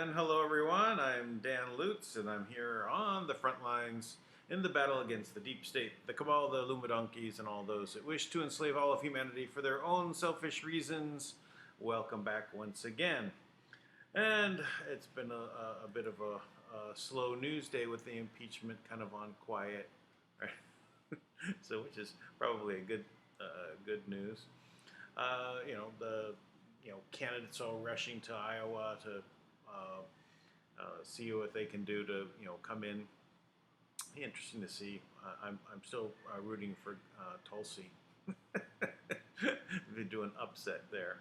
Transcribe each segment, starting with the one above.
And hello, everyone. I'm Dan Lutz, and I'm here on the front lines in the battle against the deep state, the cabal, the Lumadonkeys, and all those that wish to enslave all of humanity for their own selfish reasons. Welcome back once again. And it's been a bit of a slow news day with the impeachment kind of on quiet, right? So, which is probably a good news. The candidates all rushing to Iowa to see what they can do to come in. Interesting to see. I'm still rooting for Tulsi. They do an upset there.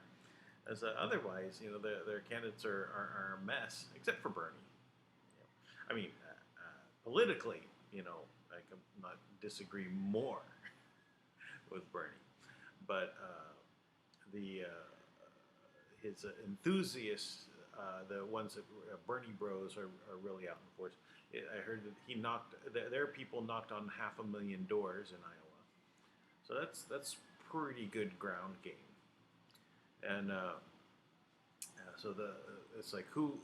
As otherwise, their candidates are a mess, except for Bernie. I mean, politically, I could not disagree more with Bernie, but the his enthusiasts, the ones that Bernie Bros are really out in force. I heard that he knocked their people knocked on 500,000 doors in Iowa, so that's pretty good ground game. And so it's like who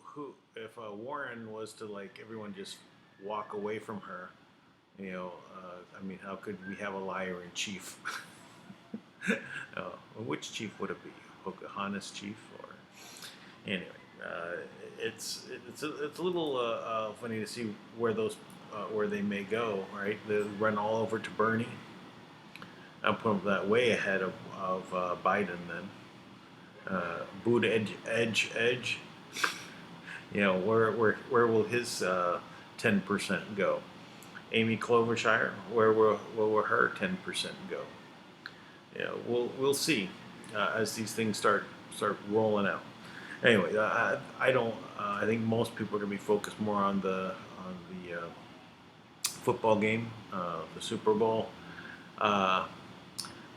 if Warren was to like everyone just walk away from her, I mean, how could we have a liar in chief? Which chief would it be? Pocahontas chief or anyway? It's a little funny to see where they may go. Right, they run all over to Bernie. I'll put that way ahead of Biden then. Boot edge. Where will his 10% go? Amy Klobuchar, where will her 10% go? We'll see as these things start rolling out. Anyway, I don't. I think most people are going to be focused more on the football game, the Super Bowl. Uh,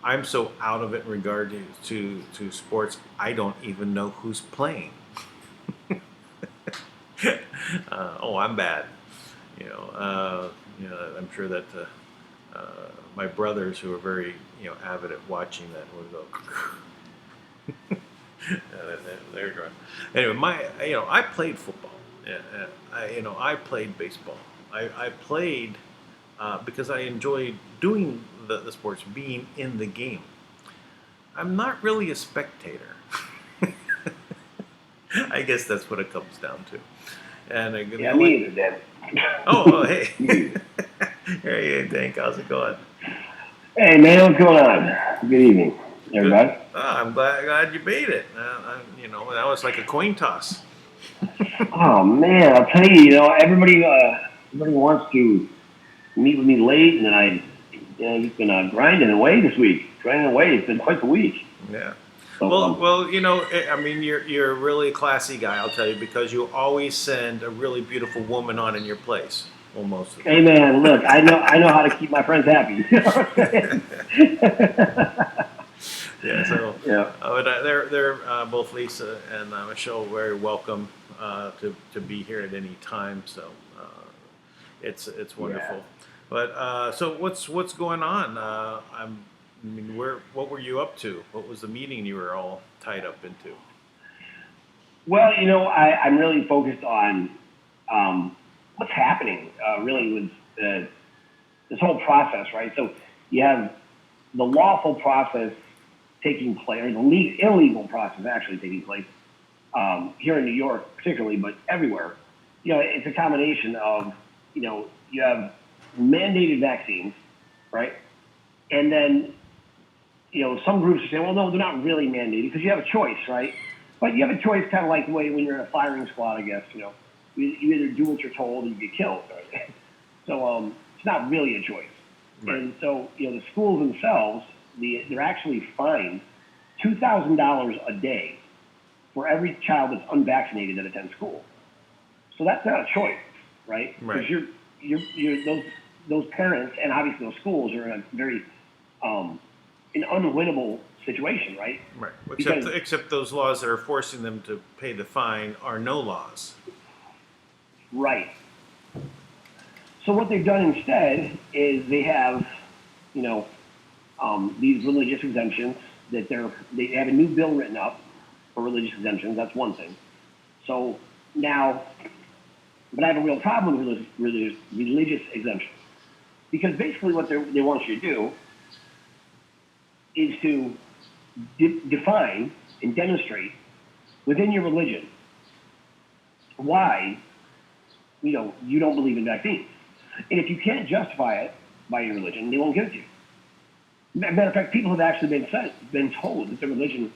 I'm so out of it in regard to sports. I don't even know who's playing. Oh, I'm bad. I'm sure that my brothers, who are very avid at watching that, would go. There you go. Anyway, I played football. I played baseball. I played because I enjoyed doing the sports, being in the game. I'm not really a spectator. I guess that's what it comes down to. And Yeah, me either, Dan. Hey. Hey, Dank, how's it going? Hey, man, what's going on? Good evening, Good. everybody. I'm glad you made it. That was like a coin toss. Oh man, I'll tell you, everybody wants to meet with me late, and then just been grinding away this week. Grinding away. It's been quite the week. Yeah. So, Well, you're really a classy guy, I'll tell you, because you always send a really beautiful woman on in your place. Well, most of hey, man, look, I know how to keep my friends happy. Yeah. So, Yeah. they're both Lisa and Michelle very welcome to be here at any time. So, it's wonderful. Yeah. But so what's going on? What were you up to? What was the meeting you were all tied up into? Well, I'm really focused on what's happening, really, with this whole process, right? So you have the lawful process taking place, or the illegal process actually taking place here in New York, particularly, but everywhere. It's a combination of, you have mandated vaccines, right? And then, some groups are saying, well, no, they're not really mandated because you have a choice, right? But you have a choice kind of like the way when you're in a firing squad, I guess, you either do what you're told or you get killed, right? So it's not really a choice. Right. And so, the schools themselves, they're actually fined $2,000 a day for every child that's unvaccinated that attends school. So that's not a choice, right? Right. Because those parents and obviously those schools are in a very an unwinnable situation, right? Right. Because, Except those laws that are forcing them to pay the fine are no laws. right. So what they've done instead is they have, these religious exemptions that they have a new bill written up for religious exemptions. That's one thing. So now, but I have a real problem with religious exemptions because basically what they want you to do is to define and demonstrate within your religion why you don't believe in vaccines. And if you can't justify it by your religion, they won't give it to you. Matter of fact, people have actually been told that their religion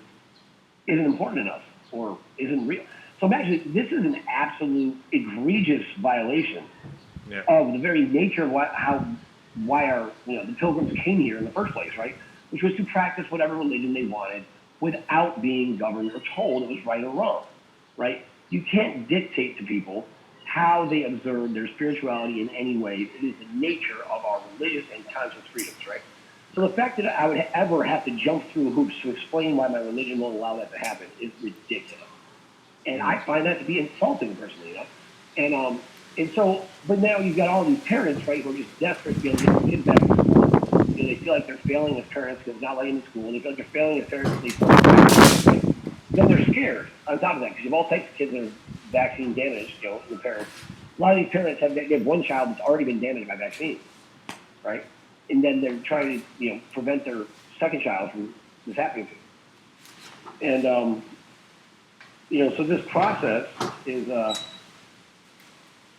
isn't important enough or isn't real. So imagine this is an absolute egregious violation of the very nature of why our the pilgrims came here in the first place, right? Which was to practice whatever religion they wanted without being governed or told it was right or wrong, right? You can't dictate to people how they observe their spirituality in any way. It is the nature of our religious and conscience freedoms, right? So the fact that I would ever have to jump through hoops to explain why my religion won't allow that to happen is ridiculous. And I find that to be insulting personally, And so, but now you've got all these parents, right, who are just desperate to be able to get their kids back to school. They feel like they're failing as parents because they're not letting them to school. They feel like they're failing as parents because they feel like then they're scared on top of that because you have all types of kids that are vaccine damaged, the parents. A lot of these parents they have one child that's already been damaged by vaccines, right? And then they're trying to, prevent their second child from this happening to them. And, so this process is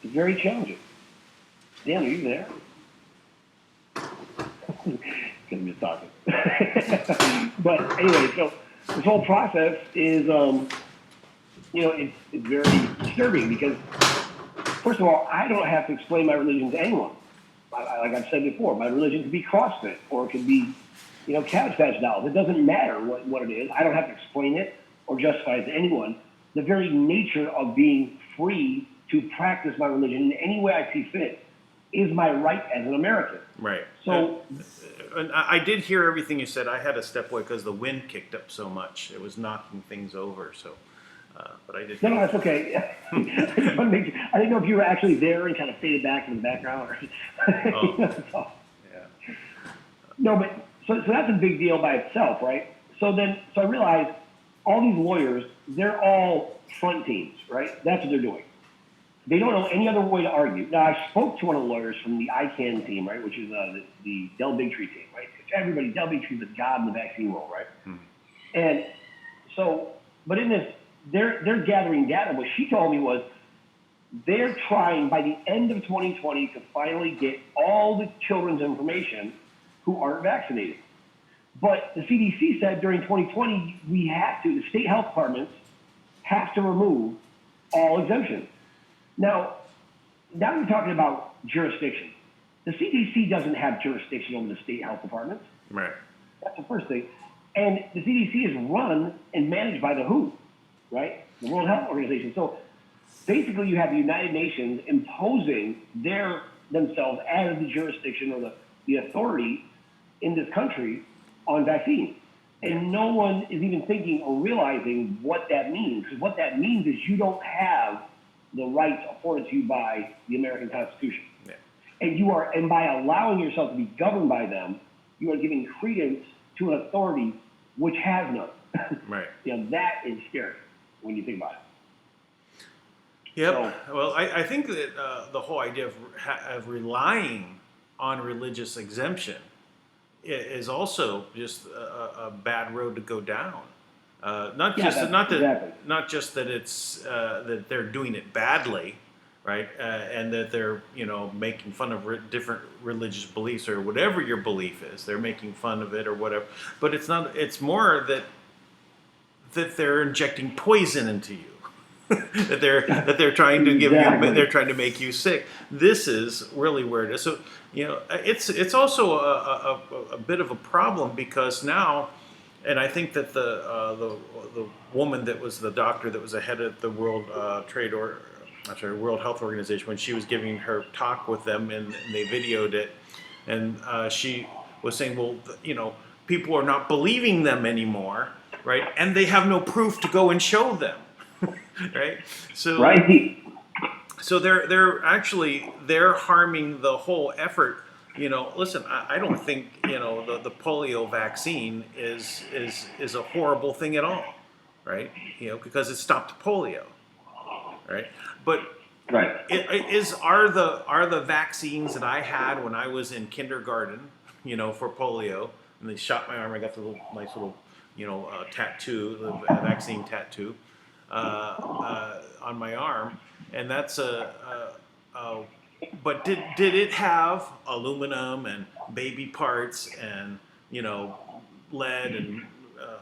very challenging. Dan, are you there? Because I'm just talking. But anyway, so this whole process is, it's very disturbing because, first of all, I don't have to explain my religion to anyone. Like I've said before, my religion could be CrossFit or it could be, Cabbage Patch dolls. It doesn't matter what it is. I don't have to explain it or justify it to anyone the very nature of being free to practice my religion in any way I see fit is my right as an American. Right. So, and I did hear everything you said. I had to step away because the wind kicked up so much; it was knocking things over. So, but I did. No, that's okay. I didn't know if you were actually there and kind of faded back in the background. Oh. Yeah. No, but so that's a big deal by itself, right? So I realized all these lawyers, they're all front teams, right? That's what they're doing. They don't know any other way to argue. Now, I spoke to one of the lawyers from the ICANN team, right, which is the Del Bigtree team, right? Everybody, Del Bigtree's the god in the vaccine world, right? Mm-hmm. And so, but in this, they're gathering data. What she told me was they're trying by the end of 2020 to finally get all the children's information who aren't vaccinated. But the CDC said during 2020, the state health departments have to remove all exemptions. Now you're talking about jurisdiction. The CDC doesn't have jurisdiction over the state health departments. Right. That's the first thing. And the CDC is run and managed by the WHO, right? The World Health Organization. So basically you have the United Nations imposing themselves as the jurisdiction or the authority in this country on vaccines. And no one is even thinking or realizing what that means. Because what that means is you don't have the rights afforded to you by the American Constitution. Yeah. And by allowing yourself to be governed by them, you are giving credence to an authority which has none. Right. That is scary when you think about it. Yep. So, well, I think that the whole idea of relying on religious exemption is also just a bad road to go down. Not just that it's that they're doing it badly, right? And that they're making fun of different religious beliefs or whatever your belief is. They're making fun of it or whatever. But it's not. It's more that they're injecting poison into you. that they're trying to give you. They're trying to make you sick. This is really where it is. So it's also a bit of a problem because now. And I think that the woman that was the doctor that was ahead of the World Health Organization, when she was giving her talk with them and they videoed it, and she was saying, well, people are not believing them anymore, right? And they have no proof to go and show them, right? So right. So they're harming the whole effort. Listen, I don't think, the polio vaccine is a horrible thing at all, right? Because it stopped polio, right? But right. Are the vaccines that I had when I was in kindergarten, for polio, and they shot my arm, I got the nice little, tattoo, the vaccine tattoo on my arm, and that's but did it have aluminum and baby parts and lead and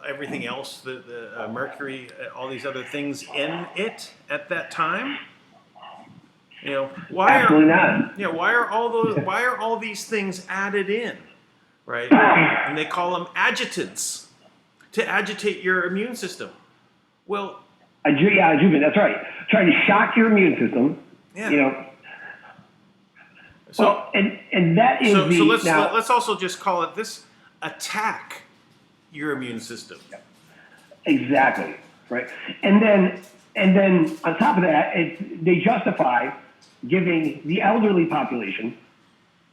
everything else, the mercury, all these other things in it at that time? Why Absolutely not. Why are all these things added in, right? And they call them adjutants to agitate your immune system. Well, adjuvant. That's right. Trying to shock your immune system. Yeah. So and that is so let's also just call it this: attack your immune system. Exactly, right. And then on top of that, they justify giving the elderly population,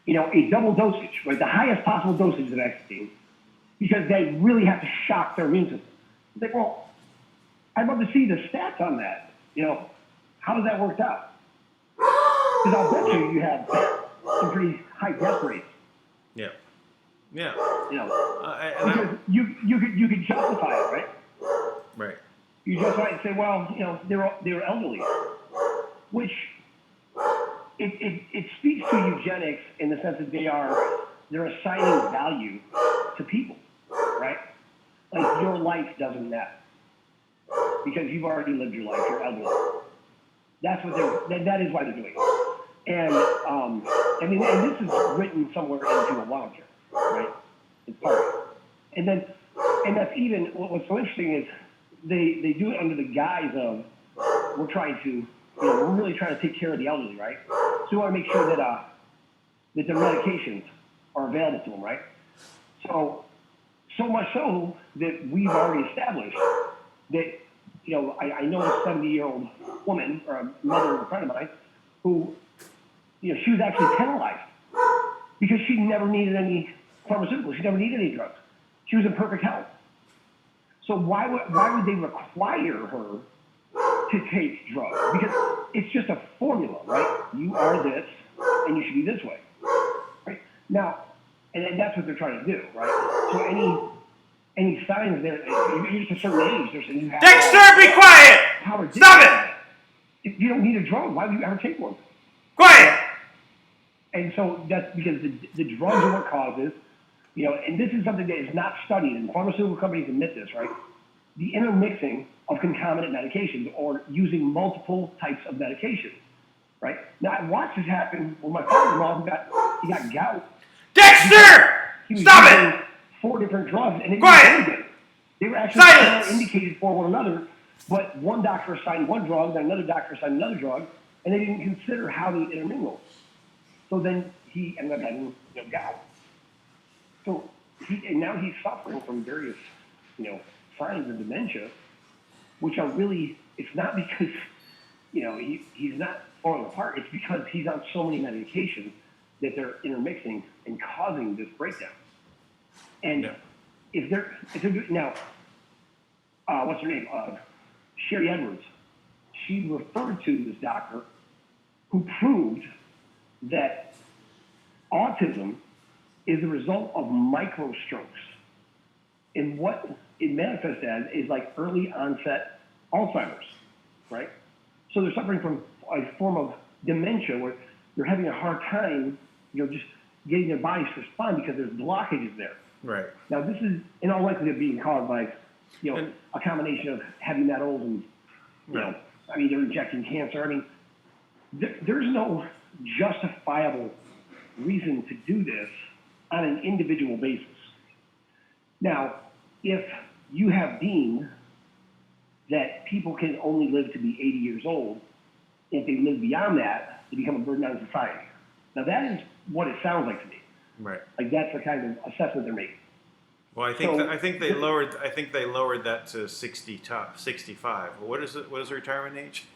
a double dosage, right, the highest possible dosage of the vaccine, because they really have to shock their immune system. It's like, well, I'd love to see the stats on that. How does that work out? Because I'll bet you have some pretty high death rates. Yeah. Because you could justify it, right? Right. You justify it and say, well, they were elderly, which it speaks to eugenics in the sense that they're assigning value to people, right? Like your life doesn't matter because you've already lived your life. You're elderly. That's what that is why they're doing it. And and this is written somewhere into Obamacare, right? It's part of it. And that's even what's so interesting is they do it under the guise of we're trying to, we're really trying to take care of the elderly, right? So we want to make sure that that their medications are available to them, right? So much so that we've already established that, I know a 70-year-old woman or a mother of a friend of mine who, she was actually penalized because she never needed any pharmaceuticals. She never needed any drugs. She was in perfect health. So why would they require her to take drugs? Because it's just a formula, right? You are this, and you should be this way, right? Now, and that's what they're trying to do, right? So any signs there, you're just a certain age, they're saying you have Dexter, be quiet! Stop it! If you don't need a drug, why would you ever take one? Quiet! And so that's because the drugs are what causes, and this is something that is not studied, and pharmaceutical companies admit this, right? The intermixing of concomitant medications or using multiple types of medications, right? Now, I watched this happen with my father-in-law he got gout. Dexter! He was Stop using it! 4 different drugs, and it Quiet! was good. They were actually indicated for one another, but one doctor assigned one drug, then another doctor assigned another drug, and they didn't consider how they intermingled. So then he ended up having gout. So now he's suffering from various, signs of dementia, which are really, it's not because, he's not falling apart. It's because he's on so many medications that they're intermixing and causing this breakdown. And if they're now, what's her name? Sherry Edwards. She referred to this doctor who proved that autism is the result of microstrokes. And what it manifests as is like early onset Alzheimer's, right? So they're suffering from a form of dementia where they're having a hard time, just getting their bodies to respond because there's blockages there. Right. Now, this is in all likelihood being caused by, a combination of heavy metals and, they're injecting cancer. I mean, there's no justifiable reason to do this on an individual basis. Now, if you have deemed that people can only live to be 80 years old, if they live beyond that, they become a burden on society. Now, that is what it sounds like to me. Right. Like that's the kind of assessment they're making. Well, I think they lowered that to 65. What is it? What is the retirement age?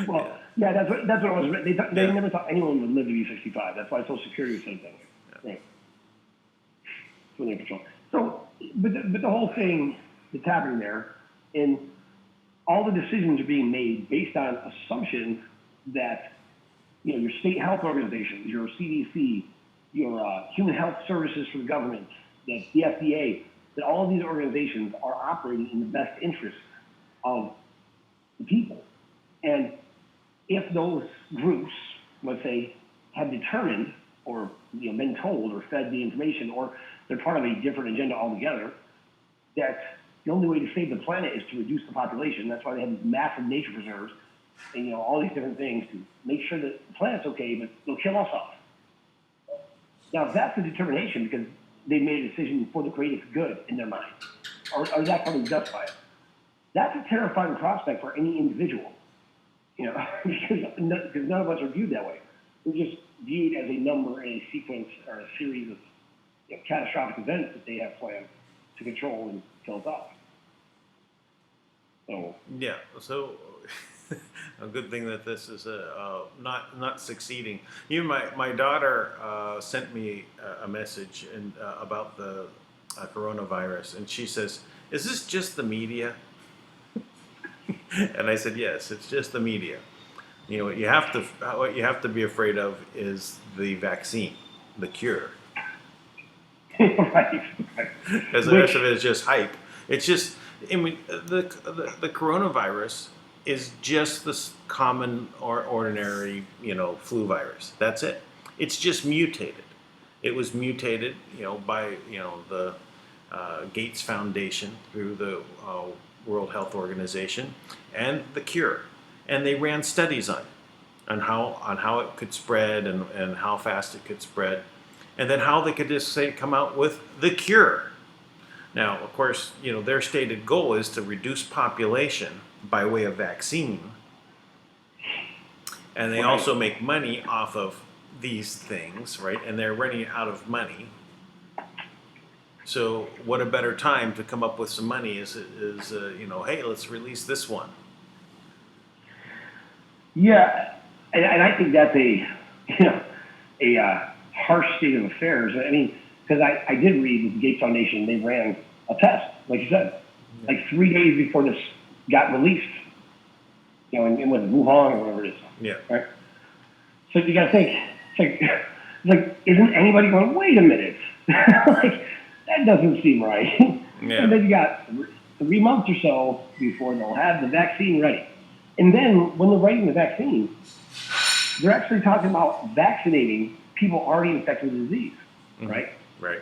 Well, yeah, that's what it was. They never thought anyone would live to be 65. That's why Social Security said that. Yeah. Right. When they're patrol. So, but the whole thing that's happening there, and all the decisions are being made based on assumption that your state health organizations, your CDC, your human health services for the government, that the FDA, that all of these organizations are operating in the best interest of the people. And if those groups, let's say, have determined or been told or fed the information, or they're part of a different agenda altogether, that the only way to save the planet is to reduce the population. That's why they have these massive nature preserves and all these different things to make sure that the planet's okay, but they'll kill us off. Now, if that's the determination because they made a decision for the greatest good in their mind, or that's how they justify it, that's a terrifying prospect for any individual, because none of us are viewed that way. We're just viewed as a number in a sequence or a series of catastrophic events that they have planned to control and kill us off. So yeah, so a good thing that this is not succeeding. Even my daughter sent me a message about the coronavirus, and she says, "Is this just the media?" And I said, "Yes, it's just the media. What you have to be afraid of is the vaccine, the cure." right. Because the rest of it is just hype. It's just, the coronavirus is just this common or ordinary, flu virus. That's it. It's just mutated. It was mutated, by, the Gates Foundation through the World Health Organization and the cure. And they ran studies on how it could spread and how fast it could spread. And then how they could just come out with the cure. Now, of course, their stated goal is to reduce population by way of vaccine, and they also make money off of these things, right? And they're running out of money. So, what a better time to come up with some money is hey, let's release this one. Yeah, and I think that's a harsh state of affairs. I mean, because I did read that the Gates Foundation, they ran a test, like you said, like 3 days before this got released, in with Wuhan or whatever it is. Yeah. Right. So you got to think, it's like, isn't anybody going, wait a minute? Like, that doesn't seem right. Yeah. And then you got 3 months or so before they'll have the vaccine ready. And then when they're writing the vaccine, they're actually talking about vaccinating people already infected with the disease, right? Right.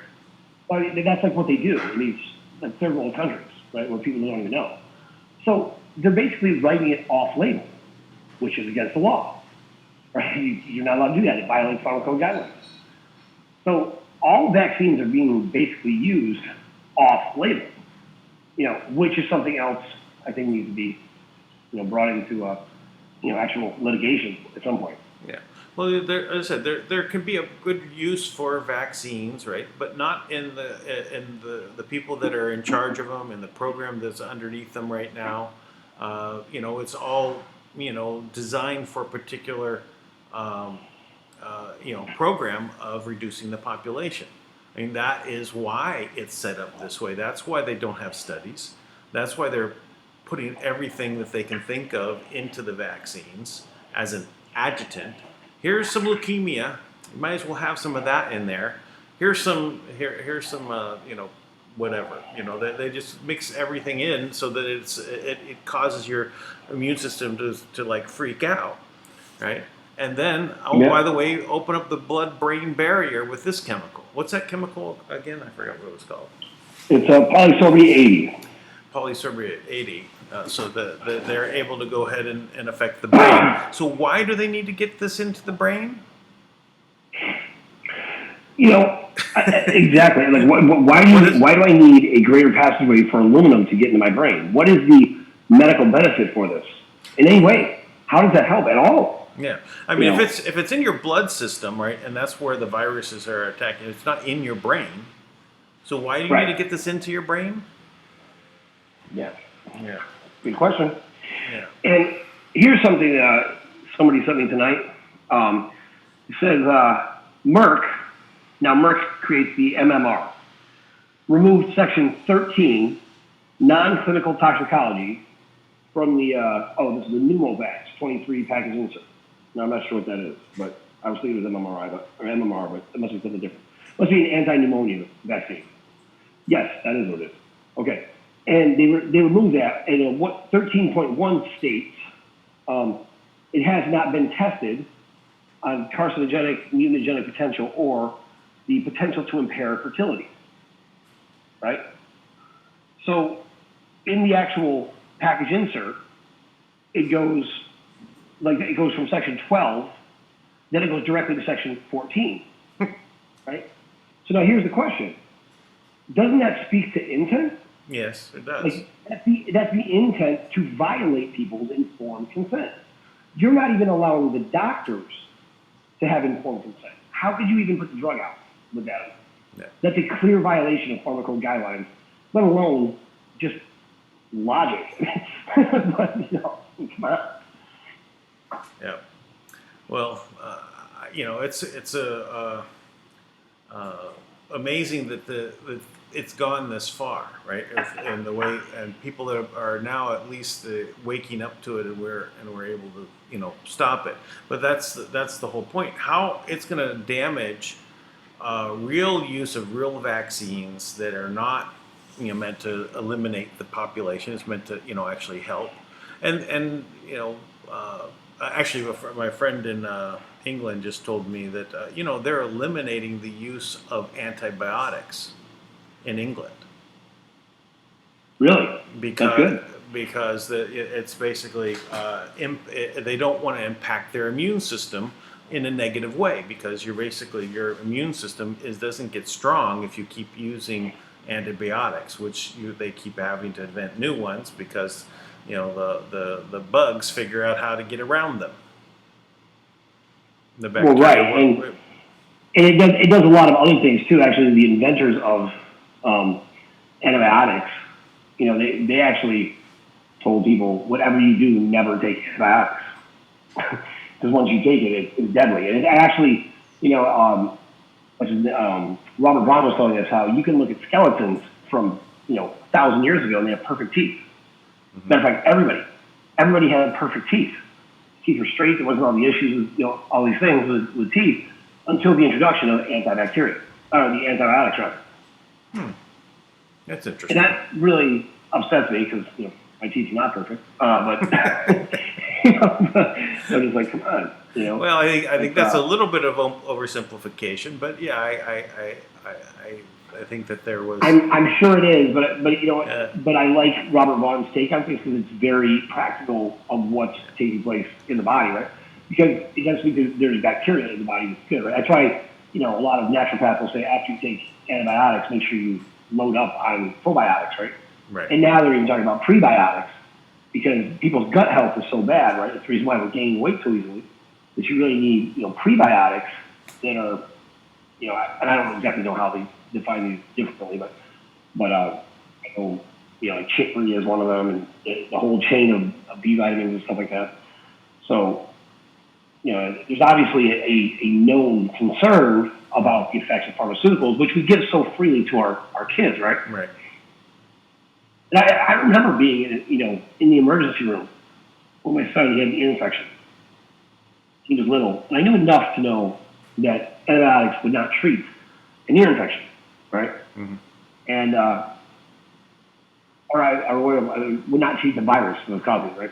Well, that's like what they do in these like third world countries, right, where people don't even know. So they're basically writing it off-label, which is against the law, right? You're not allowed to do that. It violates pharmaceutical guidelines. So all vaccines are being basically used off-label, which is something else I think needs to be, brought into actual litigation at some point. Yeah. Well, as I said, there can be a good use for vaccines, right? But not in the people that are in charge of them and the program that's underneath them right now. It's all designed for a particular program of reducing the population. I mean, that is why it's set up this way. That's why they don't have studies. That's why they're putting everything that they can think of into the vaccines as an adjutant. Here's some leukemia. You might as well have some of that in there. Here's some whatever. They just mix everything in so that it causes your immune system to like freak out, right? And then, by the way, open up the blood-brain barrier with this chemical. What's that chemical again? I forgot what it was called. It's polysorbate 80. Polysorbate 80. So they're able to go ahead and affect the brain. So why do they need to get this into the brain? Exactly. Like, why do I need a greater passageway for aluminum to get into my brain? What is the medical benefit for this in any way? How does that help at all? Yeah, I mean, if it's in your blood system, right, and that's where the viruses are attacking, it's not in your brain. So why do you need to get this into your brain? Yeah. Yeah. Good question. Yeah. And here's something somebody sent me tonight. It says Merck. Now Merck creates the MMR. Removed section 13, non-clinical toxicology, from the this is the Pneumovax 23 package insert. Now I'm not sure what that is, but I was thinking it was MMR, but it must be something different. It must be an anti-pneumonia vaccine. Yes, that is what it is. Okay. And they removed that, and what 13.1 states, it has not been tested on carcinogenic, mutagenic potential, or the potential to impair fertility, right? So in the actual package insert, it goes from section 12, then it goes directly to section 14, right? So now here's the question. Doesn't that speak to intent? Yes, it does. Like, that's the intent to violate people's informed consent. You're not even allowing the doctors to have informed consent. How could you even put the drug out with that? Yeah. That's a clear violation of pharmaceutical guidelines, let alone just logic. But, come on. Yeah. Well, it's amazing that it's gone this far, right? And the way, and people that are now at least waking up to it, and we're able to stop it. But that's the whole point. How it's going to damage real use of real vaccines that are not meant to eliminate the population. It's meant to actually help. And actually, my friend in England just told me that they're eliminating the use of antibiotics in England. Really? Because it's basically they don't want to impact their immune system in a negative way, because your immune system doesn't get strong if you keep using antibiotics, which they keep having to invent new ones because the bugs figure out how to get around them. The bacteria. Well, right, and it does a lot of other things too. Actually, the inventors of antibiotics, they actually told people, whatever you do, never take antibiotics. Because once you take it, it's deadly. And it actually, Robert Braun was telling us how you can look at skeletons from, 1,000 years ago and they have perfect teeth. Mm-hmm. Matter of fact, everybody had perfect teeth. Teeth were straight. There wasn't all the issues with, all these things with teeth until the introduction of antibacterial, or the antibiotics, rather. That's interesting. And that really upsets me because, my teeth are not perfect. But I'm just like, come on, Well, I think that's a little bit of oversimplification, but yeah, I think that there was. I'm sure it is, but but I like Robert Vaughn's take on things because it's very practical of what's taking place in the body, right? Because essentially there's bacteria in the body that's good, right? That's why a lot of naturopaths will say after you take antibiotics, make sure you load up on probiotics, right? Right. And now they're even talking about prebiotics because people's gut health is so bad, right? That's the reason why we're gaining weight so easily. That you really need, prebiotics that are, and I don't exactly know how they define these differently, but I know, like chicory is one of them, and the whole chain of B vitamins and stuff like that. So, there's obviously a known concern about the effects of pharmaceuticals, which we give so freely to our kids, right? Right. And I remember being in the emergency room when my son had an ear infection. He was little, and I knew enough to know that antibiotics would not treat an ear infection, right? Mm-hmm. And or would not treat the virus that was causing it, right?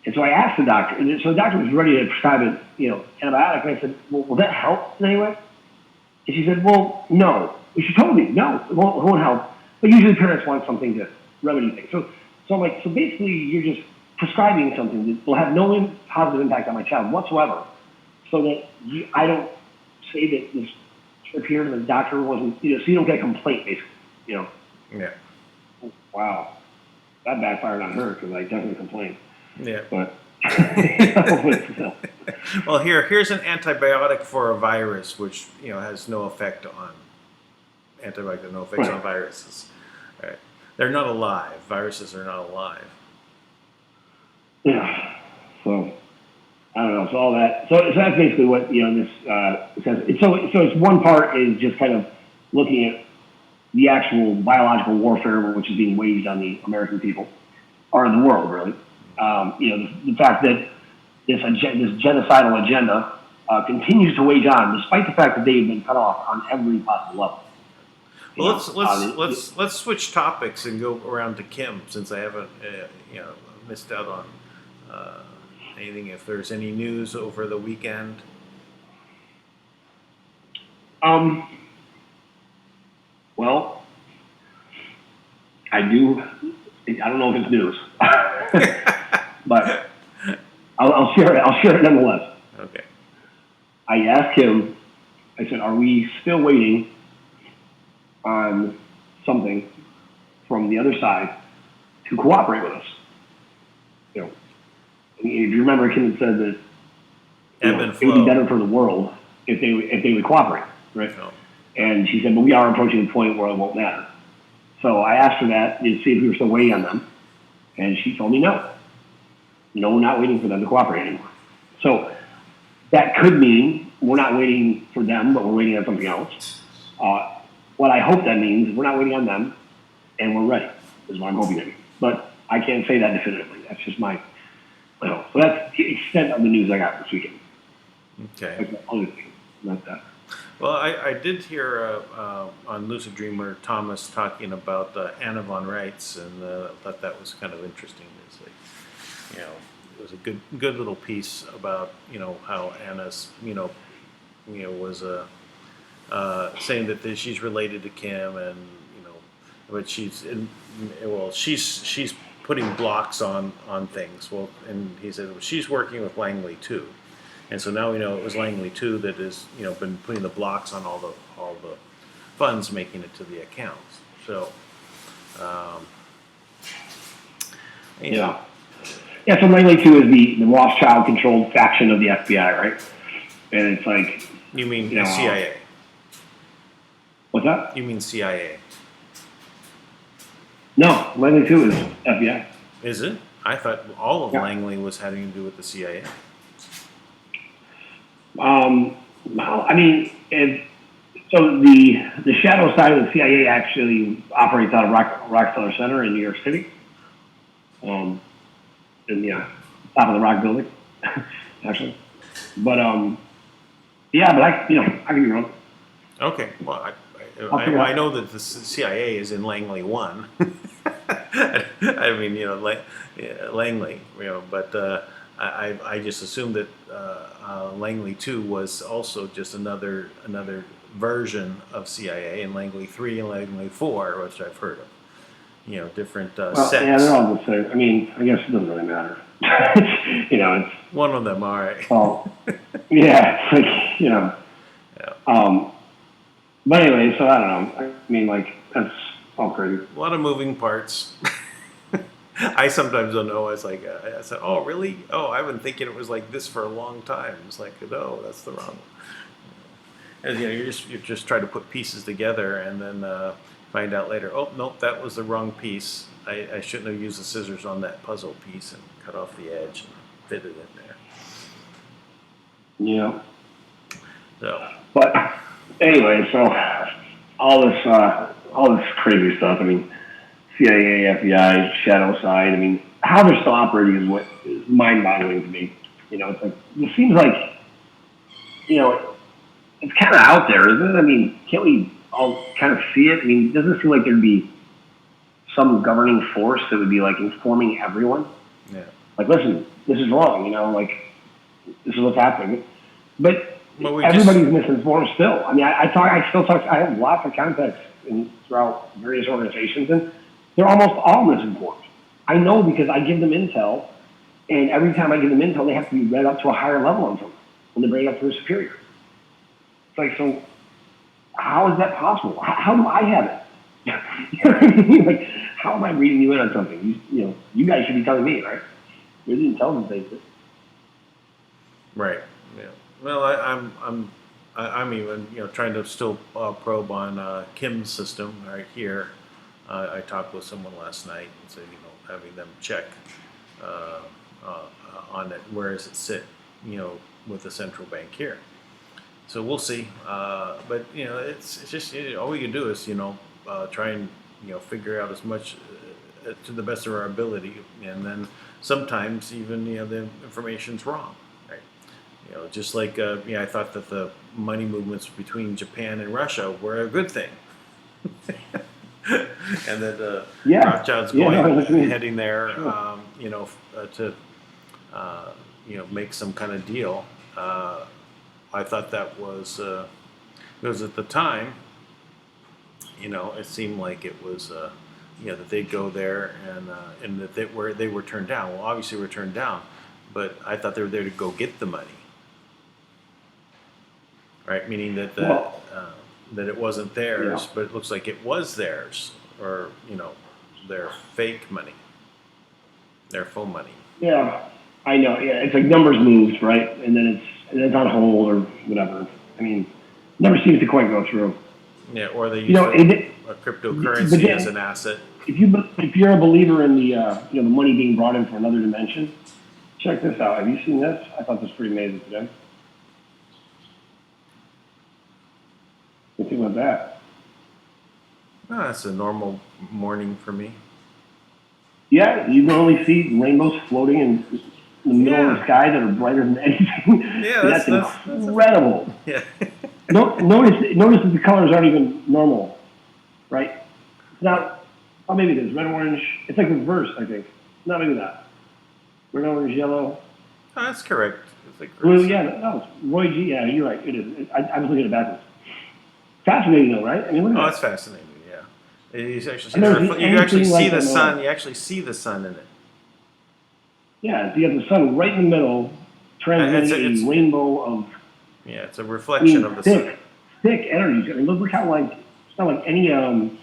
And so I asked the doctor, and so the doctor was ready to prescribe it, antibiotic, and I said, "Well, will that help in any way?" And she said, "Well, no." And she told me, "No, it won't help." But usually parents want something to remedy things. So I'm like, so basically you're just prescribing something that will have no positive impact on my child whatsoever, so that I don't say that this trip here to the doctor wasn't, so you don't get a complaint, basically, Yeah. Wow. That backfired on her because I definitely complained. Yeah. But, well, here's an antibiotic for a virus, which has no effect on antibiotic, no effects on viruses. Right? They're not alive. Viruses are not alive. Yeah. So I don't know. So all that. So that's basically what this says. So it's one part is just kind of looking at the actual biological warfare which is being waged on the American people or the world, really. The fact that this genocidal agenda continues to wage on, despite the fact that they've been cut off on every possible level. Well, let's switch topics and go around to Kim, since I haven't missed out on anything. If there's any news over the weekend. Well, I do. I don't know if it's news, but I'll share it. I'll share it nonetheless. Okay. I asked him. I said, "Are we still waiting on something from the other side to cooperate with us?" If you remember, Kim had said that it would be better for the world if they would cooperate, right? No. And she said, "But we are approaching the point where it won't matter." So I asked her that to see if we were still waiting on them, and she told me no. No, we're not waiting for them to cooperate anymore. So that could mean we're not waiting for them, but we're waiting on something else. What I hope that means is we're not waiting on them, and we're ready, is what I'm hoping that means. But I can't say that definitively. That's just my, so that's the extent of the news I got this weekend. Okay. That's the only thing, not that. Well, I did hear on Lucid Dreamer Thomas talking about Anna von Reitz, and thought that was kind of interesting. It's like, it was a good little piece about how Anna's was saying that she's related to Kim, and but she's putting blocks on things. Well, and he said, well, she's working with Langley too. And so now we know it was Langley too that is, been putting the blocks on all the funds making it to the accounts. So, Yeah. Yeah, so Langley too is the Rothschild-controlled faction of the FBI, right? And it's like, you mean you know, CIA? What's that? You mean CIA? No, Langley too is FBI. Is it? I thought all of Yeah. Langley was having to do with the CIA. Well, I mean, so the shadow side of the CIA actually operates out of Rockefeller Center in New York City. In the top of the Rock building, actually. But yeah, but I could be wrong. Okay, well, I know that the CIA is in Langley 1. I mean, Langley, but I just assumed that Langley 2 was also just another version of CIA, and Langley 3 and Langley 4, which I've heard of. Different sets. Yeah, they're all the same. I mean, I guess it doesn't really matter. It's one of them, all right. Oh, yeah, it's like Yeah. But anyway, so I don't know. I mean, like, that's all crazy. A lot of moving parts. I sometimes don't know. I said, oh, really? Oh, I've been thinking it was like this for a long time. It's like, no, that's the wrong one. And you're just trying to put pieces together, and then find out later, oh, nope, that was the wrong piece. I shouldn't have used the scissors on that puzzle piece and cut off the edge and fit it in there. Yeah. So. But anyway, so all this crazy stuff. I mean, CIA, FBI, shadow side. I mean, how they're still operating is what is mind-boggling to me. It's like, it seems like, it's kind of out there, isn't it? I mean, can't we all kind of see it? I mean, doesn't it seem like there'd be some governing force that would be like informing everyone? Yeah. Like, listen, this is wrong. Like, this is what's happening. But everybody's misinformed still. I mean, I have lots of contacts throughout various organizations, and they're almost all misinformed. I know because I give them intel, and every time I give them intel, they have to be read up to a higher level on something when they bring it up to a superior. It's like, so how is that possible? How do I have it? You know what I mean? Like, how am I reading you in on something? You guys should be telling me, right? You're the intelligence agency. Right. Yeah. Well, I'm even trying to still probe on Kim's system right here. I talked with someone last night and said having them check on it. Where does it sit? With the central bank here. So we'll see. But it's just all we can do is try and figure out as much to the best of our ability, and then sometimes even the information's wrong. Just like I thought that the money movements between Japan and Russia were a good thing, and that Rothschild's heading there, to make some kind of deal. I thought that was because at the time, it seemed like it was that they'd go there and that they were turned down. Well, obviously, were turned down, but I thought they were there to go get the money. Right, meaning that that it wasn't theirs, but it looks like it was theirs, or their fake money, their full money. Yeah, I know. Yeah, it's like numbers moved, right, and then it's on hold or whatever. I mean, never seems to quite go through. Yeah, or they use a cryptocurrency as an asset. If you're a believer in the money being brought in for another dimension, check this out. Have you seen this? I thought this was pretty amazing today. What do you think about that? Oh, that's a normal morning for me. Yeah, you can only see rainbows floating in the middle of the sky that are brighter than anything. Yeah, that's incredible. Yeah. Notice that the colors aren't even normal, right? It's not. Oh, maybe it is red, orange. It's like reverse, I think. No, maybe not. Red, orange, yellow. Oh, that's correct. It's like blue. Yeah, no, it's Roy G. Yeah, you're right. It is. I was looking at it backwards. Fascinating, though, right? I mean, look at it's fascinating. Yeah, you actually see the sun. You actually see the sun in it. Yeah, you have the sun right in the middle, transmitting a rainbow of. Yeah, it's a reflection of the sun. Thick energy. I mean, look how It's not like any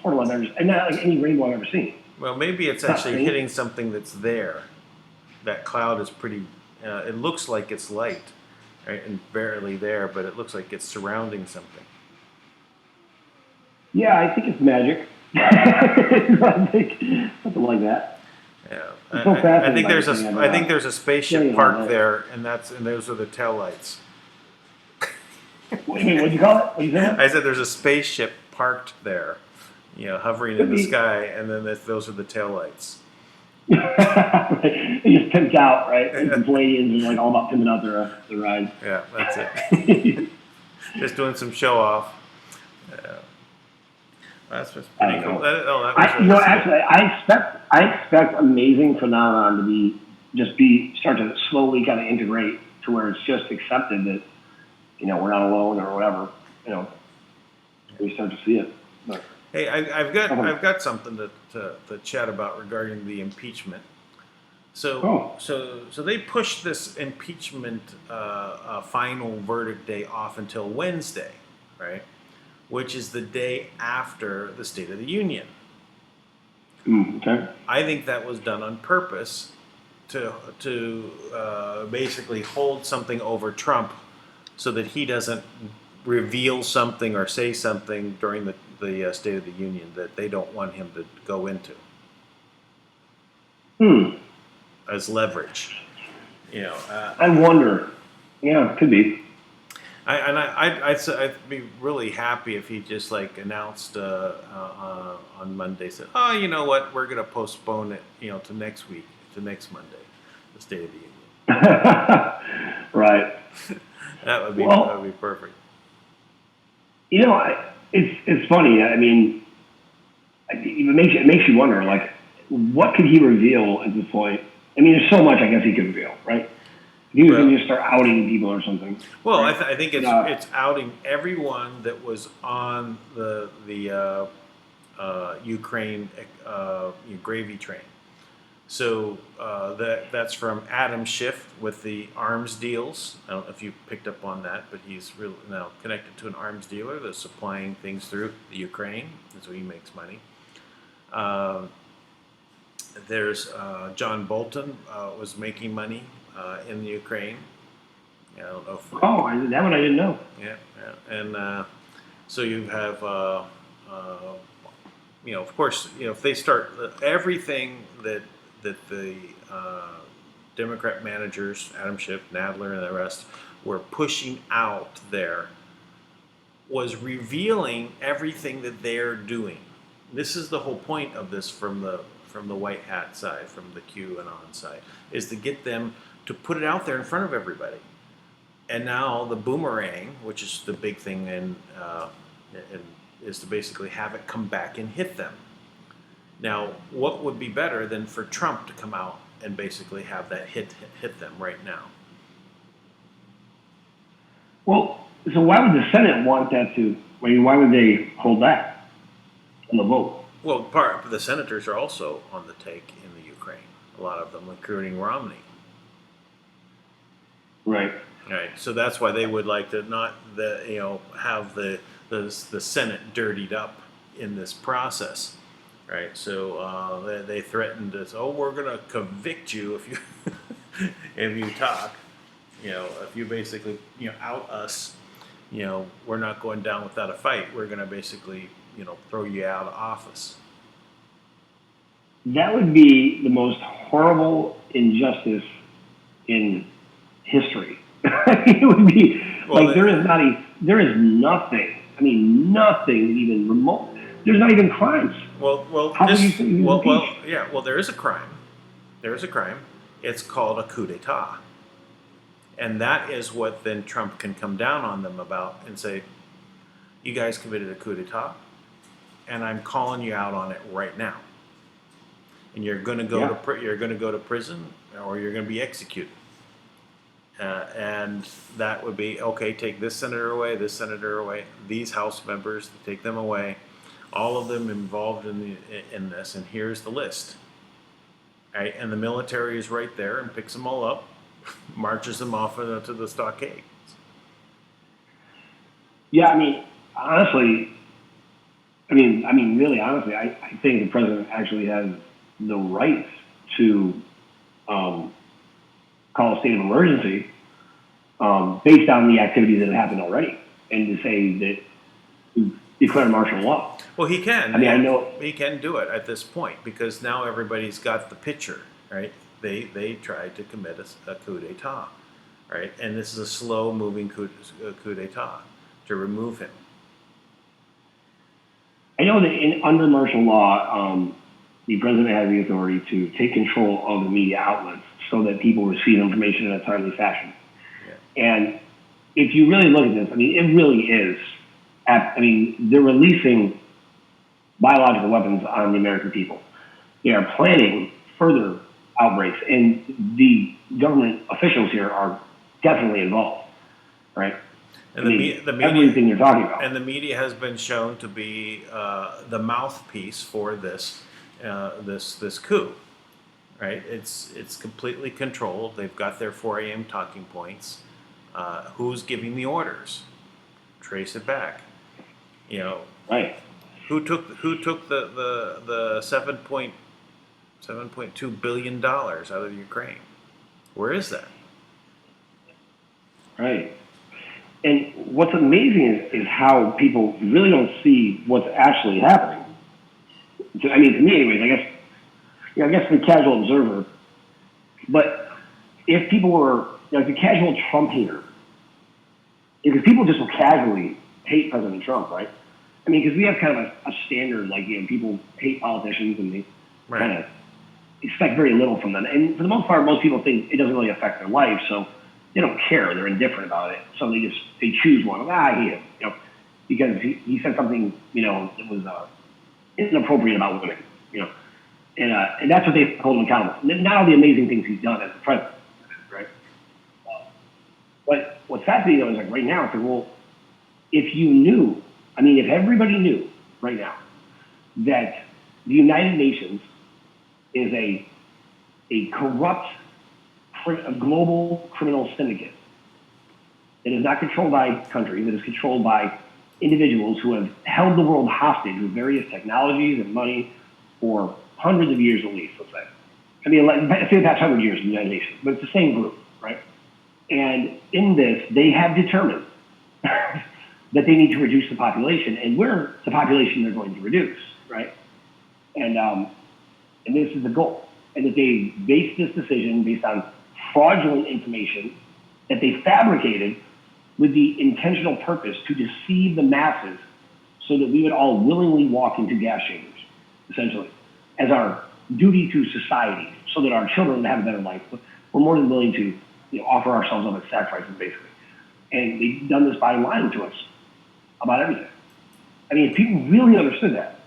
portal I've ever, and not like any rainbow I've ever seen. Well, maybe it's actually hitting something that's there. That cloud is pretty. It looks like it's light, right, and barely there, but it looks like it's surrounding something. Yeah, I think it's magic. I think something like that. Yeah, So I think there's a spaceship parked there, and those are the taillights. Wait, what'd you call it? What'd you say? I said there's a spaceship parked there, hovering in the sky, and then those are the taillights. It just pimped out, right? And the Palladians are like all about pimping out their ride. Yeah, that's it. Just doing some show off. That's pretty cool. Actually, I expect amazing phenomenon to start to slowly kind of integrate to where it's just accepted that we're not alone or whatever. We start to see it. But, hey, I've got something to chat about regarding the impeachment. So they pushed this impeachment final verdict day off until Wednesday, right? Which is the day after the State of the Union. Okay. I think that was done on purpose to basically hold something over Trump so that he doesn't reveal something or say something during the State of the Union that they don't want him to go into as leverage. I wonder. Yeah, could be. I'd be really happy if he just announced on Monday, said, "Oh, you know what? We're going to postpone it, to next week, to next Monday, the State of the Union." Right. That would be perfect. It's funny. I mean, it makes you wonder, what could he reveal at this point? I mean, there's so much I guess he could reveal, right? He was going to just start outing people or something. Well, right? I think it's outing everyone that was on the Ukraine gravy train. So that's from Adam Schiff with the arms deals. I don't know if you picked up on that, but he's really now connected to an arms dealer that's supplying things through the Ukraine. That's where he makes money. There's John Bolton was making money in the Ukraine. I don't know. That one I didn't know. Yeah. And so you have, of course, if they start everything that the Democrat managers, Adam Schiff, Nadler, and the rest were pushing out there was revealing everything that they're doing. This is the whole point of this from the white hat side, from the QAnon side, is to get them to put it out there in front of everybody. And now the boomerang, which is the big thing, is to basically have it come back and hit them. Now, what would be better than for Trump to come out and basically have that hit them right now? Well, so why would the Senate want that to? I mean, why would they hold that on the vote? Well, the senators are also on the take in the Ukraine. A lot of them, including Romney. Right. Right. So that's why they would like to not have the Senate dirtied up in this process. Right. So they threatened us. Oh, we're going to convict you if you talk. If you basically out us. We're not going down without a fight. We're going to basically throw you out of office. That would be the most horrible injustice in history. It would be there is nothing. I mean, nothing even remote. There's not even crimes. Well, there is a crime. There is a crime. It's called a coup d'état, and that is what then Trump can come down on them about and say, "You guys committed a coup d'état, and I'm calling you out on it right now. And you're going to go to prison, or you're going to be executed." And that would be, okay, take this senator away, these House members, take them away, all of them involved in this, and here's the list. Right? And the military is right there and picks them all up, marches them off to the stockade. Yeah, I mean, honestly, really, honestly, I think the president actually has the right to call a state of emergency based on the activities that have happened already, and to say that declare martial law. Well, he can. I know he can do it at this point because now everybody's got the picture, right? They tried to commit a coup d'état, right? And this is a slow-moving coup d'état to remove him. I know that under martial law, the president has the authority to take control of the media outlets so that people receive information in a timely fashion. Yeah. And if you really look at this, it really is. They're releasing biological weapons on the American people. They are planning further outbreaks, and the government officials here are definitely involved, right? And the media, everything you're talking about. And the media has been shown to be the mouthpiece for this coup, right? It's completely controlled. They've got their 4 a.m. talking points. Who's giving the orders? Trace it back. Right. Who took the $7.2 billion out of Ukraine? Where is that? Right. And what's amazing is how people really don't see what's actually happening. To me, anyways, I guess the casual observer. But if people were like the casual Trump hater, because people just will casually hate President Trump, right? Because we have kind of a standard, people hate politicians and they kind of expect very little from them. And for the most part, most people think it doesn't really affect their life, so they don't care. They're indifferent about it. So they choose one. I hate him, because he said something, that was inappropriate about women, and that's what they hold him accountable. Not all the amazing things he's done as a president, right? But what's fascinating though is right now, it's well, if you knew, if everybody knew right now that the United Nations is a corrupt, a global criminal syndicate that is not controlled by countries, that is controlled by individuals who have held the world hostage with various technologies and money for hundreds of years at least, let's say. Say the past 100 years in the United Nations, but it's the same group, right? And in this, they have determined that they need to reduce the population, and we're the population they're going to reduce, right? And this is the goal. And that they based this decision based on fraudulent information that they fabricated with the intentional purpose to deceive the masses so that we would all willingly walk into gas chambers, essentially, as our duty to society, so that our children would have a better life. We're more than willing to offer ourselves up as sacrifices, basically. And they've done this by lying to us about everything. If people really understood that,